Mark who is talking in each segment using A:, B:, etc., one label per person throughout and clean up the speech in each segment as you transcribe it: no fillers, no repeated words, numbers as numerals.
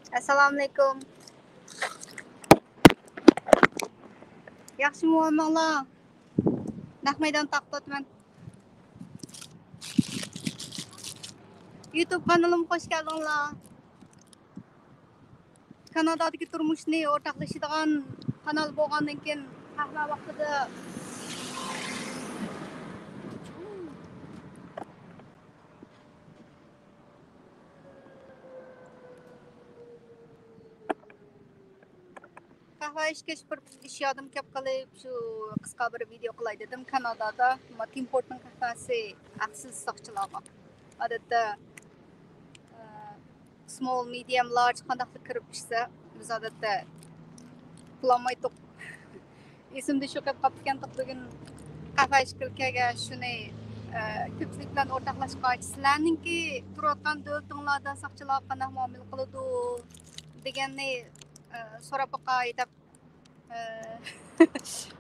A: Assalomu alaykum. Yaxshi muomala. Naq maydon taqdotman. YouTube kanalıma hoş geldinglar. Kanadadagi turmushni o'rtoqlashadigan kanal bo'lgandan keyin qahva vaqtida qahva ichgach bir ish yodim kelib qolib, shu qisqa bir video qilay dedim. Kanadada Tim Horton qahvasi haqsiz soqchilarga. Odatda small, medium, large qandaqli kirib ishsa, biz odatda qulamaydiq. Esimde shu qilib qolgan bugun qahva ichib kelgan shuni ko'pchilik bilan o'rtoqlashib sizlarninki turayotgan davlatinglarda soqchilar qanday muomala qiladi deganni so'rab boqay deb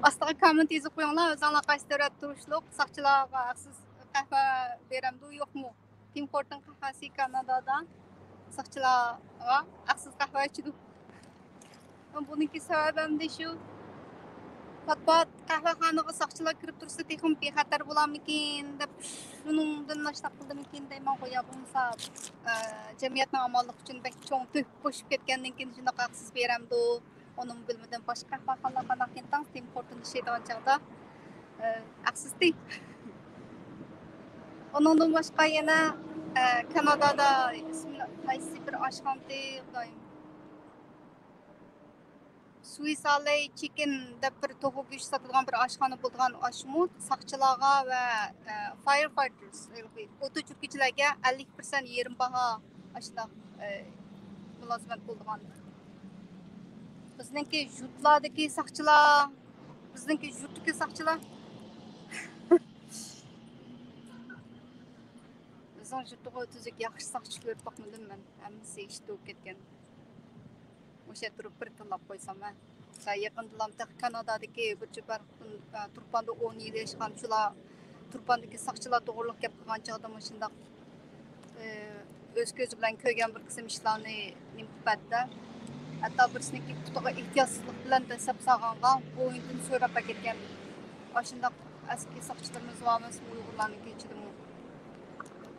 A: ostiga komment yozib qo'yinglar. O'zinglar qaysi davlat turishliq soqchilarga haqsiz qahva beramdi yo'qmi? Tim Horton qahvasi Kanadada soqchilarga haqsiz qahva ichidi. Buniki sababim shu. Pat qahvaxonaga soqchilar kirib tursa texim bexatar bo'larmikin deb shuningdan nashtaq qildimikin deyman qo'ya bo'lsa jamiyatning omonligi uchun bak cho'ng to'k qo'shib ketgandan keyin shunaqa haqsiz beramdi. Onun bilmadan boshqa qahvaxonalar qanaqa ekan Tim Horton ishlaydigan chog'da haqsiz değil. Onundan boshqa yana Kanadada qaysi bir oshxona xudoyim Swiss Alley Chicken deb bir to'g'ri go'sht sotadigan bir oshxona bo'lgan oshmut soqchilarga va firefighters o't o'chiruvchilarga 50% yerim baho ashuna mulozimat bo'lgan. Bizningki yurtlardagi soqchilar, bizningki yurtdagi soqchilar bizning yurtda o'tizlik yaxshi soqchi ko'rib boqmadim men. Hammasi ishda o'tib ketgan. O'sha turib bir tillab qo'ysam man. Yaqinda Kanadadagi bir jubar turpanda 10 yil yashgan shular turpandagi soqchilar to'g'riliq gap qilgan chog'da shundoq o'z ko'zi bilan ko'rgan bir qism ishlarni nimbatda hatto birsiniki qutiga ehtiyotsizlik bilan tasab sog'onga bo'yindan so'rab ketgan shundoq aski soqchilarimiz varmiz uyg'urlarni kechirdim.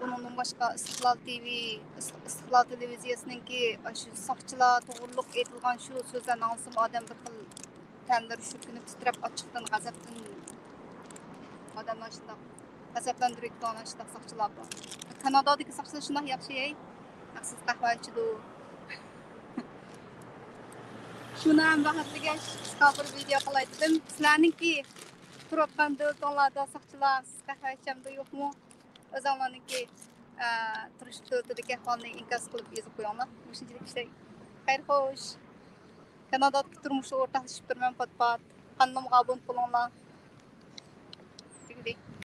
A: Bundan boshqa Istiqlal televiziyasininki shu soqchilar to'g'riliq aytilgan shu so'zlarni olsam odam bir xil tanlari shu kuni titrab ochiqdan g'azabdan odamlar shundoq g'azablantiradigan shundoq soqchilar bor. Kanadadagi soqchilar shundoq yaxshi haqsiz qahva ichidi. Shuni ham bahsliga qisqa bir video qilay dedim. Sizlarninki turayotgan davlatlarda soqchilar qahva ichamdi yo'qmi? O'zinglarninki turish davlatidagi ahvolni inkos qilib yozib qo'yinglar. Shunchalik ishlar. Xayr xo'sh. Kanadadagi turmushni o'rtoqlashib turman pat. Qanimga obuna bo'linglar.